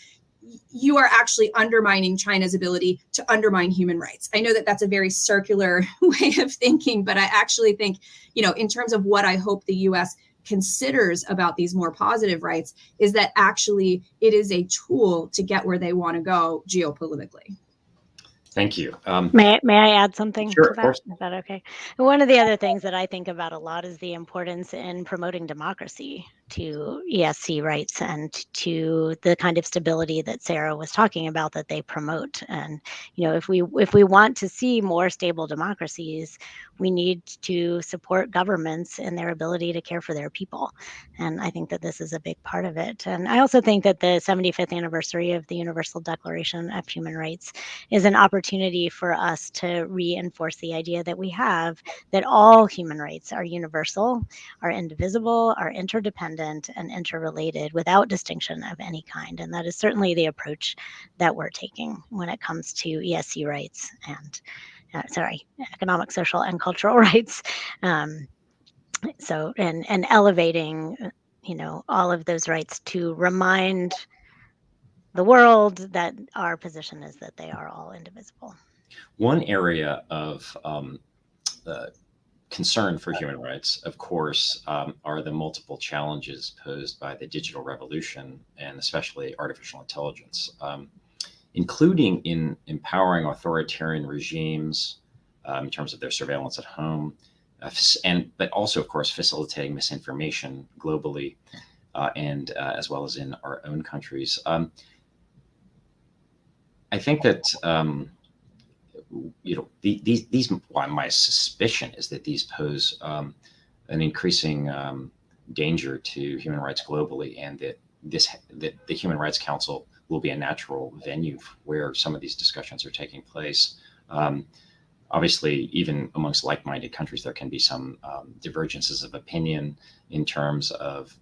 you are actually undermining China's ability to undermine human rights. I know that that's a very circular way of thinking, but I actually think, in terms of what I hope the US considers about these more positive rights, is that actually it is a tool to get where they want to go geopolitically. Thank you. May I add something Sure, to of that? course. Is that okay? One of the other things that I think about a lot is the importance in promoting democracy to ESC rights and to the kind of stability that Sarah was talking about that they promote. And if we want to see more stable democracies, we need to support governments in their ability to care for their people. And I think that this is a big part of it. And I also think that the 75th anniversary of the Universal Declaration of Human Rights is an opportunity for us to reinforce the idea that we have, that all human rights are universal, are indivisible, are interdependent, and interrelated without distinction of any kind. And that is certainly the approach that we're taking when it comes to ESC rights and economic, social, and cultural rights. So elevating, all of those rights to remind the world that our position is that they are all indivisible. One area of concern for human rights, of course, are the multiple challenges posed by the digital revolution and especially artificial intelligence, including in empowering authoritarian regimes in terms of their surveillance at home, but also, of course, facilitating misinformation globally and as well as in our own countries. I think that these. Well, my suspicion is that these pose an increasing danger to human rights globally, and that the Human Rights Council will be a natural venue where some of these discussions are taking place. Obviously, even amongst like-minded countries, there can be some divergences of opinion in terms of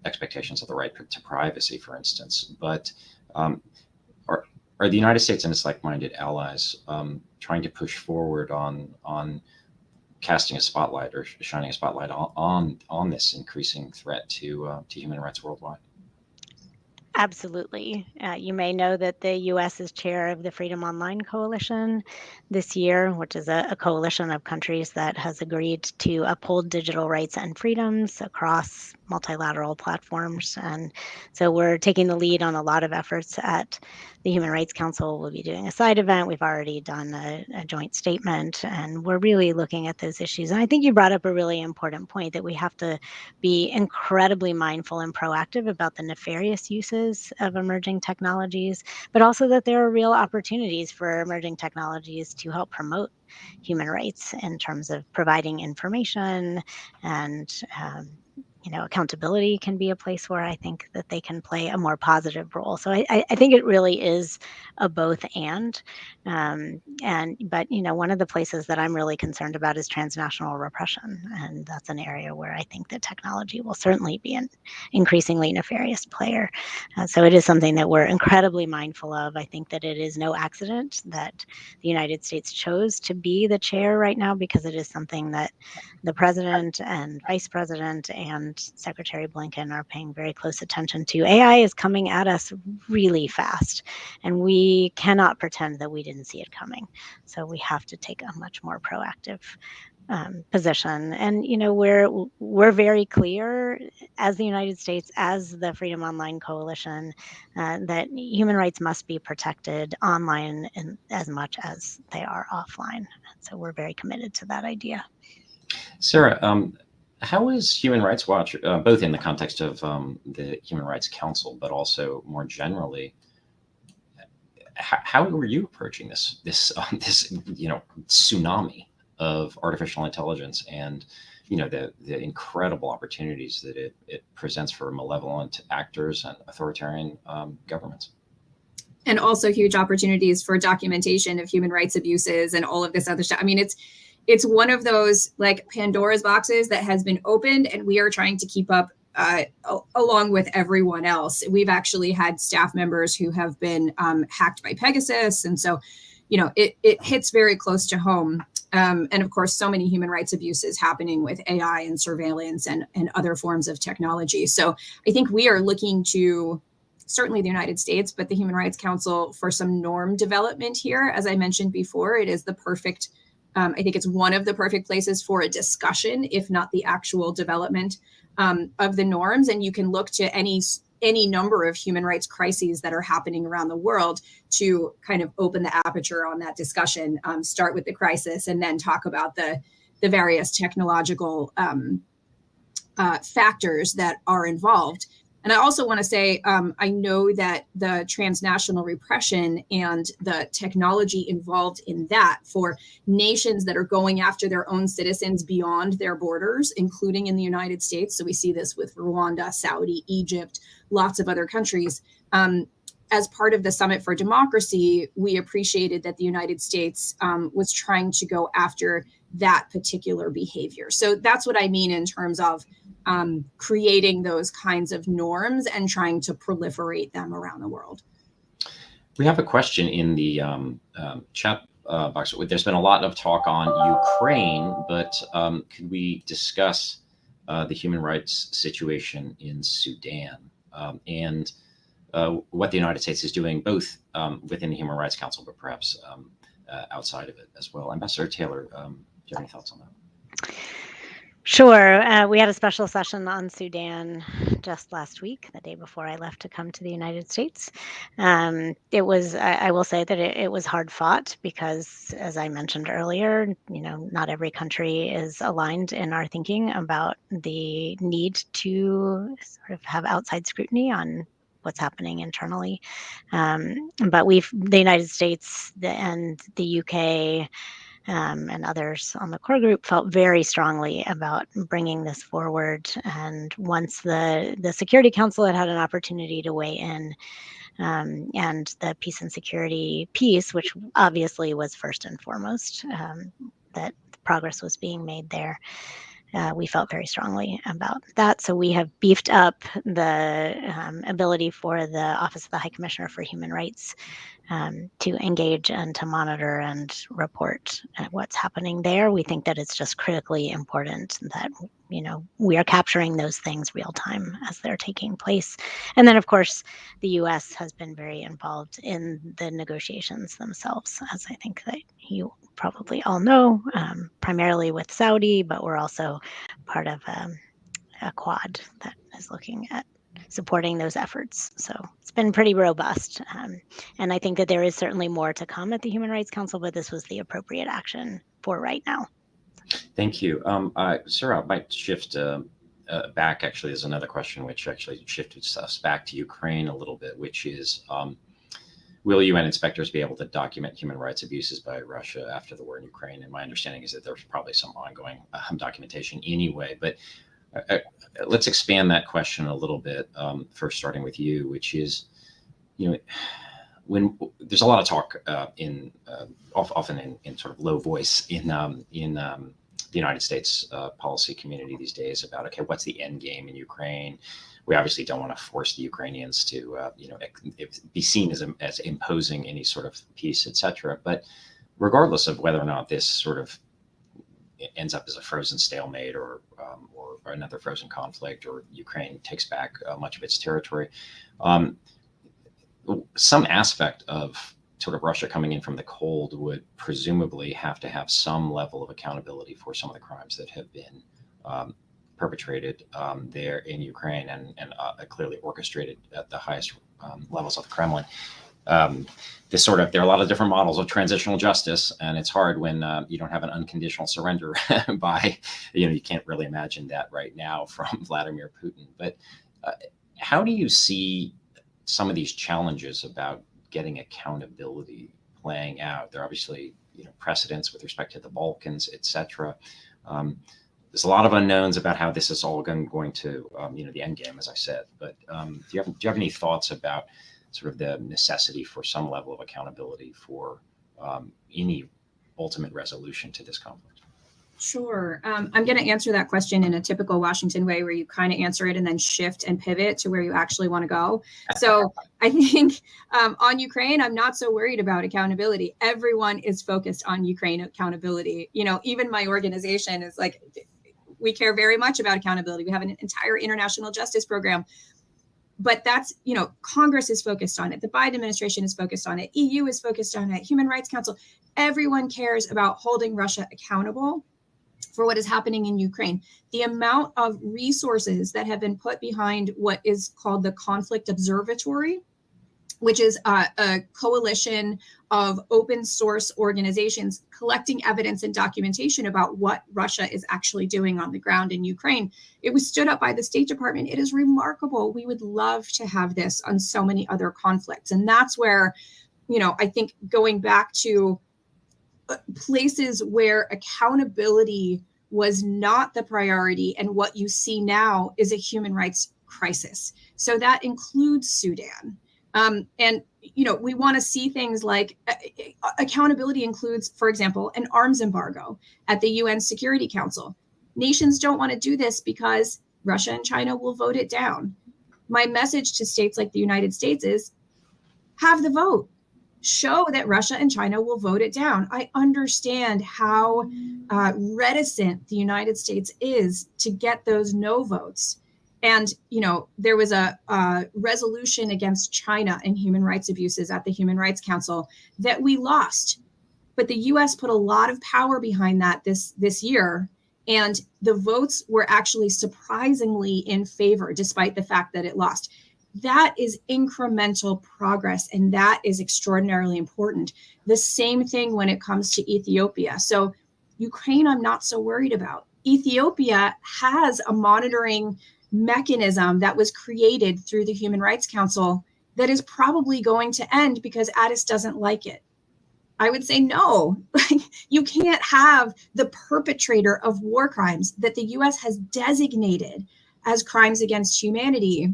expectations of the right to privacy, for instance. But are the United States and its like-minded allies trying to push forward on casting a spotlight or shining a spotlight on this increasing threat to human rights worldwide? Absolutely. You may know that the U.S. is chair of the Freedom Online Coalition this year, which is a coalition of countries that has agreed to uphold digital rights and freedoms across multilateral platforms. And so we're taking the lead on a lot of efforts at the Human Rights Council. We'll be doing a side event. We've already done a joint statement, and we're really looking at those issues. And I think you brought up a really important point that we have to be incredibly mindful and proactive about the nefarious uses of emerging technologies, but also that there are real opportunities for emerging technologies to help promote human rights in terms of providing information and accountability can be a place where I think that they can play a more positive role. So I think it really is a both and. But one of the places that I'm really concerned about is transnational repression, and that's an area where I think that technology will certainly be an increasingly nefarious player. So it is something that we're incredibly mindful of. I think that it is no accident that the United States chose to be the chair right now, because it is something that the president and vice president and Secretary Blinken are paying very close attention to. AI is coming at us really fast, and we cannot pretend that we didn't see it coming. So we have to take a much more proactive position. And we're very clear as the United States, as the Freedom Online Coalition, that human rights must be protected online as much as they are offline. So we're very committed to that idea. Sarah, how is Human Rights Watch, both in the context of the Human Rights Council, but also more generally, how were you approaching this tsunami of artificial intelligence and the incredible opportunities that it presents for malevolent actors and authoritarian governments? And also huge opportunities for documentation of human rights abuses and all of this other stuff. I mean, it's one of those like Pandora's boxes that has been opened, and we are trying to keep up along with everyone else. We've actually had staff members who have been hacked by Pegasus. And so, it hits very close to home. And of course, so many human rights abuses happening with AI and surveillance and other forms of technology. So I think we are looking to certainly the United States, but the Human Rights Council for some norm development here. As I mentioned before, it is the perfect, I think it's one of the perfect places for a discussion, if not the actual development of the norms. And you can look to any number of human rights crises that are happening around the world to kind of open the aperture on that discussion, start with the crisis, and then talk about the various technological factors that are involved. And I also want to say, I know that the transnational repression and the technology involved in that for nations that are going after their own citizens beyond their borders, including in the United States. So we see this with Rwanda, Saudi, Egypt, lots of other countries. As part of the Summit for Democracy, we appreciated that the United States was trying to go after that particular behavior. So that's what I mean in terms of creating those kinds of norms and trying to proliferate them around the world. We have a question in the chat box. There's been a lot of talk on Ukraine, but could we discuss the human rights situation in Sudan and what the United States is doing, both within the Human Rights Council, but perhaps outside of it as well? Ambassador Taylor, do you have any thoughts on that? Sure. We had a special session on Sudan just last week, the day before I left to come to the United States. It was, I will say that it was hard fought because, as I mentioned earlier, not every country is aligned in our thinking about the need to sort of have outside scrutiny on what's happening internally. But the United States and the UK and others on the core group felt very strongly about bringing this forward. And once the Security Council had an opportunity to weigh in, and the peace and security piece, which obviously was first and foremost, that progress was being made there. We felt very strongly about that. So we have beefed up the ability for the Office of the High Commissioner for Human Rights to engage and to monitor and report what's happening there. We think that it's just critically important that we are capturing those things real time as they're taking place. And then, of course, the U.S. has been very involved in the negotiations themselves, as I think that you probably all know, primarily with Saudi, but we're also part of a quad that is looking at supporting those efforts. So it's been pretty robust. And I think that there is certainly more to come at the Human Rights Council, but this was the appropriate action for right now. Thank you. Sarah, I might shift back. Actually, there's another question which actually shifted us back to Ukraine a little bit, which is, will UN inspectors be able to document human rights abuses by Russia after the war in Ukraine? And my understanding is that there's probably some ongoing documentation anyway. But let's expand that question a little bit. First, starting with you, which is, when there's a lot of talk often in sort of low voice in the United States policy community these days about, okay, what's the end game in Ukraine? We obviously don't want to force the Ukrainians to, be seen as imposing any sort of peace, et cetera. But regardless of whether or not this sort of ends up as a frozen stalemate or another frozen conflict, or Ukraine takes back much of its territory, some aspect of sort of Russia coming in from the cold would presumably have to have some level of accountability for some of the crimes that have been perpetrated there in Ukraine and clearly orchestrated at the highest levels of the Kremlin. There are a lot of different models of transitional justice, and it's hard when you don't have an unconditional surrender by, you can't really imagine that right now from Vladimir Putin. But how do you see some of these challenges about getting accountability playing out? There are obviously, precedents with respect to the Balkans, et cetera. There's a lot of unknowns about how this is all going to, the end game, as I said. But do you have any thoughts about sort of the necessity for some level of accountability for any ultimate resolution to this conflict? Sure. I'm going to answer that question in a typical Washington way, where you kind of answer it and then shift and pivot to where you actually want to go. So I think on Ukraine, I'm not so worried about accountability. Everyone is focused on Ukraine accountability. Even my organization is like, we care very much about accountability. We have an entire international justice program. But that's, Congress is focused on it. The Biden administration is focused on it. EU is focused on it. Human Rights Council. Everyone cares about holding Russia accountable for what is happening in Ukraine. The amount of resources that have been put behind what is called the Conflict Observatory, which is a coalition of open source organizations collecting evidence and documentation about what Russia is actually doing on the ground in Ukraine. It was stood up by the State Department. It is remarkable. We would love to have this on so many other conflicts. And that's where, I think going back to places where accountability was not the priority, and what you see now is a human rights crisis. So that includes Sudan. And, we want to see things like accountability includes, for example, an arms embargo at the UN Security Council. Nations don't want to do this because Russia and China will vote it down. My message to states like the United States is have the vote. Show that Russia and China will vote it down. I understand how reticent the United States is to get those no votes. And, there was a resolution against China and human rights abuses at the Human Rights Council that we lost. But the U.S. put a lot of power behind that this year. And the votes were actually surprisingly in favor, despite the fact that it lost. That is incremental progress, and that is extraordinarily important. The same thing when it comes to Ethiopia. So Ukraine, I'm not so worried about. Ethiopia has a monitoring mechanism that was created through the Human Rights Council that is probably going to end because Addis doesn't like it. I would say no. You can't have the perpetrator of war crimes that the U.S. has designated as crimes against humanity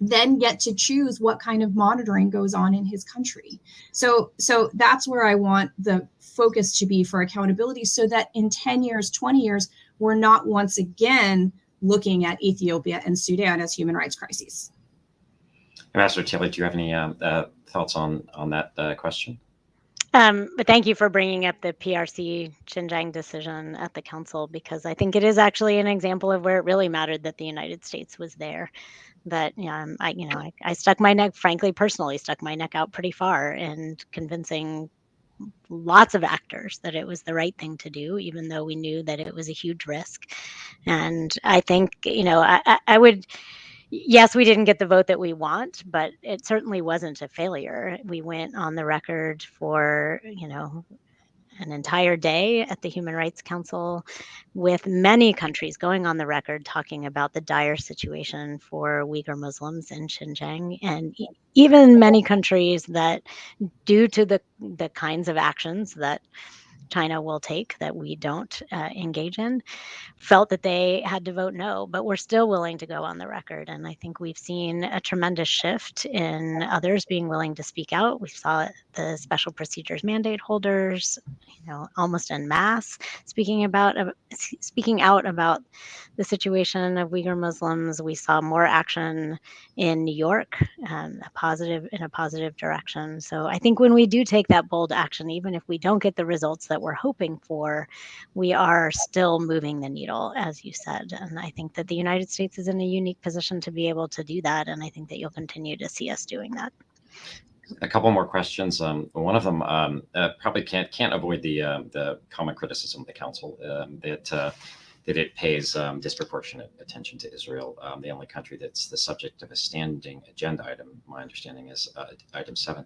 then get to choose what kind of monitoring goes on in his country. So that's where I want the focus to be for accountability, so that in 10 years, 20 years, we're not once again looking at Ethiopia and Sudan as human rights crises. Ambassador Taylor, do you have any thoughts on that question? But thank you for bringing up the PRC Xinjiang decision at the council, because I think it is actually an example of where it really mattered that the United States was there. That I stuck my neck, frankly, personally stuck my neck out pretty far in convincing lots of actors that it was the right thing to do, even though we knew that it was a huge risk. And I think, I would. Yes, we didn't get the vote that we want, but it certainly wasn't a failure. We went on the record for, an entire day at the Human Rights Council with many countries going on the record talking about the dire situation for Uyghur Muslims in Xinjiang, and even many countries that, due to the kinds of actions that China will take that we don't engage in, felt that they had to vote no, but we're still willing to go on the record. And I think we've seen a tremendous shift in others being willing to speak out. We saw the special procedures mandate holders, almost en masse, speaking out about the situation of Uyghur Muslims. We saw more action in New York, in a positive direction. So I think when we do take that bold action, even if we don't get the results that we're hoping for, we are still moving the needle, as you said. And I think that the United States is in a unique position to be able to do that. And I think that you'll continue to see us doing that. A couple more questions. One of them probably can't avoid the common criticism of the council that it pays disproportionate attention to Israel, the only country that's the subject of a standing agenda item. My understanding is item 7.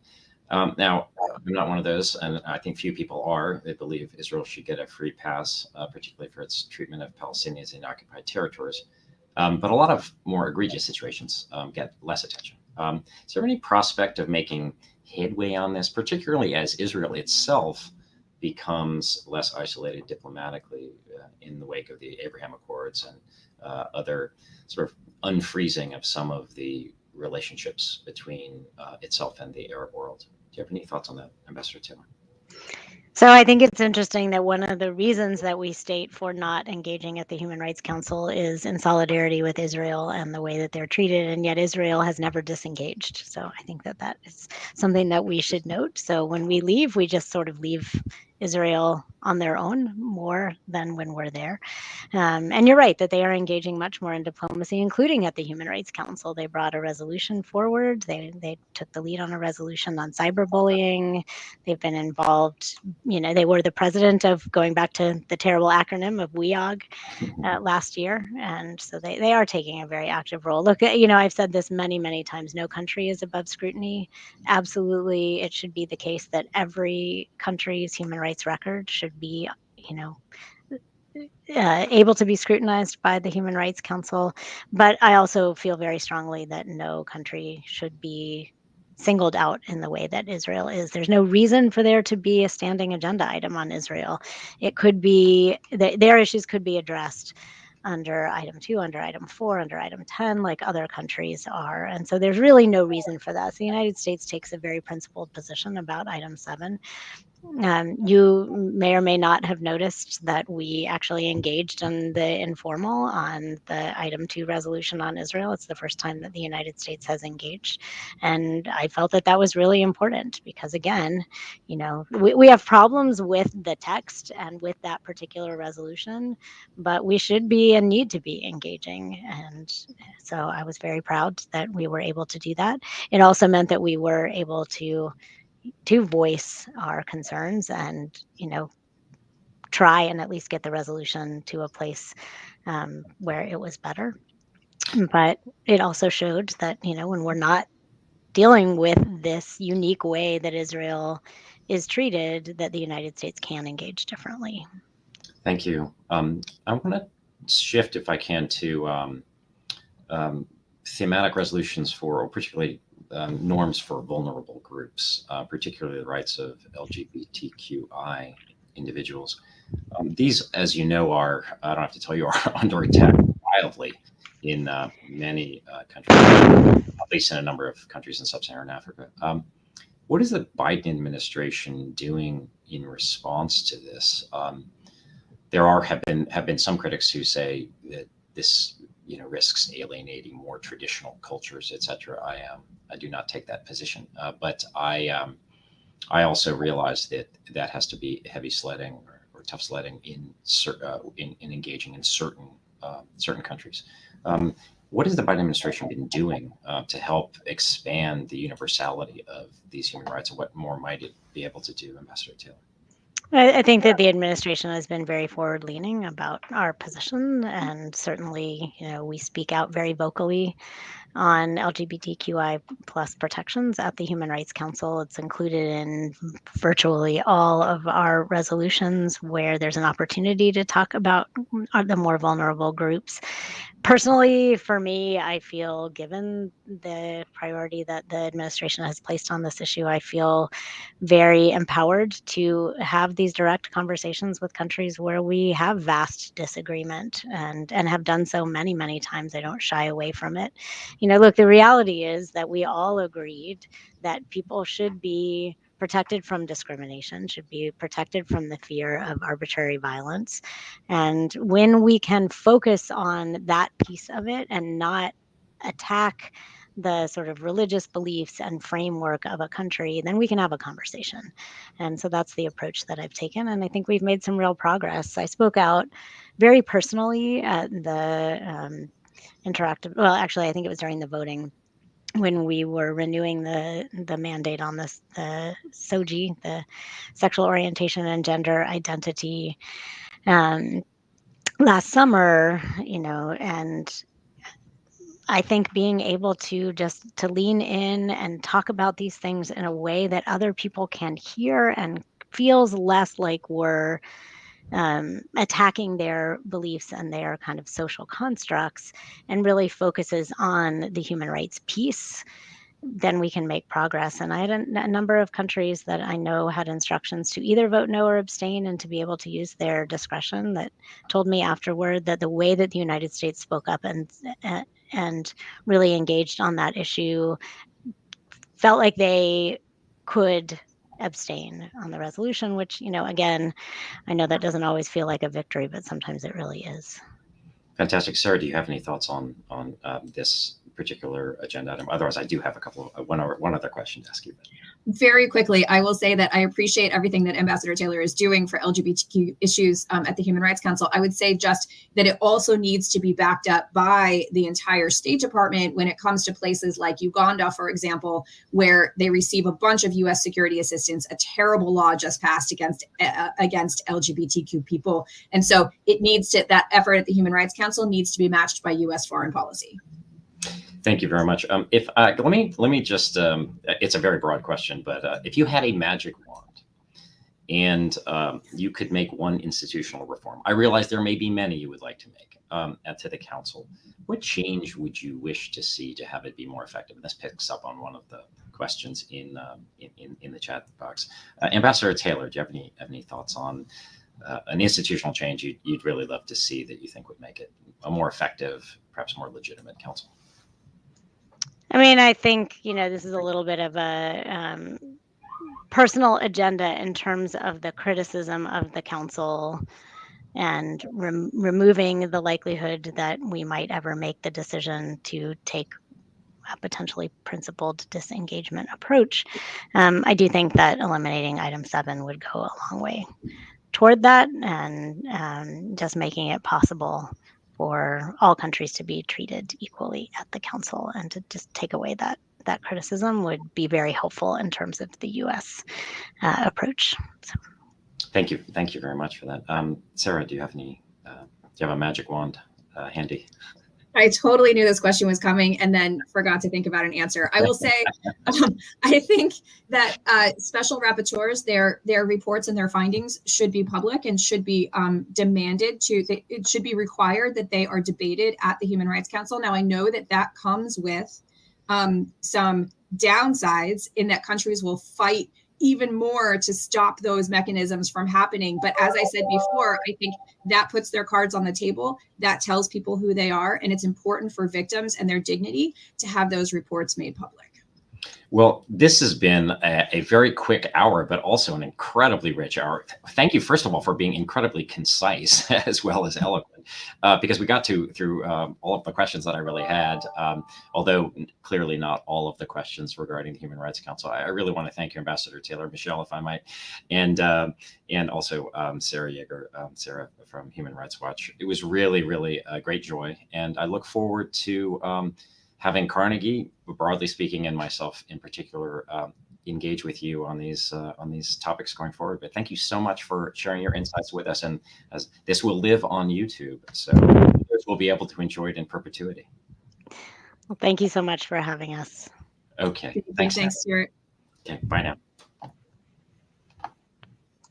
Now, I'm not one of those, and I think few people are. They believe Israel should get a free pass, particularly for its treatment of Palestinians in occupied territories. But a lot of more egregious situations get less attention. Is there any prospect of making headway on this, particularly as Israel itself becomes less isolated diplomatically in the wake of the Abraham Accords and other sort of unfreezing of some of the relationships between itself and the Arab world? Do you have any thoughts on that, Ambassador Taylor? So I think it's interesting that one of the reasons that we state for not engaging at the Human Rights Council is in solidarity with Israel and the way that they're treated, and yet Israel has never disengaged. So I think that is something that we should note. So when we leave, we just sort of leave Israel on their own more than when we're there. And you're right that they are engaging much more in diplomacy, including at the Human Rights Council. They brought a resolution forward. They took the lead on a resolution on cyberbullying. They've been involved, they were the president of, going back to the terrible acronym of WEOG last year. And so they are taking a very active role. Look, I've said this many, many times, no country is above scrutiny. Absolutely, it should be the case that every country's human rights record should be, able to be scrutinized by the Human Rights Council. But I also feel very strongly that no country should be singled out in the way that Israel is. There's no reason for there to be a standing agenda item on Israel. It could be, their issues could be addressed under item 2, under item 4, under item 10, like other countries are. And so there's really no reason for that. So the United States takes a very principled position about item 7. You may or may not have noticed that we actually engaged in the informal on the item 2 resolution on Israel. It's the first time that the United States has engaged. And I felt that that was really important because, again, we have problems with the text and with that particular resolution, but we should be and need to be engaging. And so I was very proud that we were able to do that. It also meant that we were able to voice our concerns and, try and at least get the resolution to a place where it was better. But it also showed that, when we're not dealing with this unique way that Israel is treated, that the United States can engage differently. Thank you. I want to shift, if I can, to thematic resolutions for, or particularly norms for vulnerable groups, particularly the rights of LGBTQI individuals. These, as you know, I don't have to tell you, are under attack wildly in many countries, at least in a number of countries in sub-Saharan Africa. What is the Biden administration doing in response to this? There have been some critics who say that this risks alienating more traditional cultures, etc. I do not take that position, but I also realize that has to be heavy sledding or tough sledding in engaging in certain countries. What has the Biden administration been doing to help expand the universality of these human rights, and what more might it be able to do, Ambassador Taylor? I think that the administration has been very forward-leaning about our position, and certainly, we speak out very vocally on LGBTQI plus protections at the Human Rights Council. It's included in virtually all of our resolutions where there's an opportunity to talk about the more vulnerable groups. Personally, for me, I feel, given the priority that the administration has placed on this issue, I feel very empowered to have these direct conversations with countries where we have vast disagreement, and have done so many, many times. I don't shy away from it. Look, the reality is that we all agreed that people should be protected from discrimination, should be protected from the fear of arbitrary violence. And when we can focus on that piece of it and not attack the sort of religious beliefs and framework of a country, then we can have a conversation. And so that's the approach that I've taken. And I think we've made some real progress. I spoke out very personally at the well, actually, I think it was during the voting when we were renewing the mandate on this, the SOGI, the sexual orientation and gender identity, last summer, and I think being able to just to lean in and talk about these things in a way that other people can hear and feels less like we're attacking their beliefs and their kind of social constructs, and really focuses on the human rights piece, then we can make progress. And I had a number of countries that I know had instructions to either vote no or abstain, and to be able to use their discretion, that told me afterward that the way that the United States spoke up and really engaged on that issue felt like they could abstain on the resolution, which, again, I know that doesn't always feel like a victory, but sometimes it really is. Fantastic. Sarah, do you have any thoughts on this particular agenda item? Otherwise, I do have one other question to ask you. Very quickly, I will say that I appreciate everything that Ambassador Taylor is doing for LGBTQ issues at the Human Rights Council. I would say just that it also needs to be backed up by the entire State Department when it comes to places like Uganda, for example, where they receive a bunch of U.S. security assistance. A terrible law just passed against LGBTQ people. And so it needs to, that effort at the Human Rights Council needs to be matched by U.S. foreign policy. Thank you very much. Let me just, it's a very broad question, but if you had a magic wand and you could make one institutional reform, I realize there may be many you would like to make to the council. What change would you wish to see to have it be more effective? And this picks up on one of the questions in the chat box. Ambassador Taylor, do you have any thoughts on an institutional change you'd really love to see that you think would make it a more effective, perhaps more legitimate council? I mean, I think, this is a little bit of a personal agenda in terms of the criticism of the council and removing the likelihood that we might ever make the decision to take a potentially principled disengagement approach. I do think that eliminating item 7 would go a long way toward that, and just making it possible for all countries to be treated equally at the council, and to just take away that criticism would be very helpful in terms of the U.S. Approach. So. Thank you very much for that. Sarah, do you have a magic wand handy? I totally knew this question was coming and then forgot to think about an answer. I will say, I think that special rapporteurs, their reports and their findings should be public and should be demanded it should be required that they are debated at the Human Rights Council. Now, I know that comes with some downsides in that countries will fight even more to stop those mechanisms from happening. But as I said before, I think that puts their cards on the table. That tells people who they are. And it's important for victims and their dignity to have those reports made public. Well, this has been a very quick hour, but also an incredibly rich hour. Thank you, first of all, for being incredibly concise as well as eloquent, because we got through all of the questions that I really had, although clearly not all of the questions regarding the Human Rights Council. I really want to thank you, Ambassador Taylor, Michelle, if I might, and also Sarah Yager, Sarah from Human Rights Watch. It was really, really a great joy, and I look forward to having Carnegie, broadly speaking, and myself in particular, engage with you on these topics going forward. But thank you so much for sharing your insights with us. And as this will live on YouTube, so we'll be able to enjoy it in perpetuity. Well, thank you so much for having us. Okay. Thanks, Stewart. Okay. Bye now.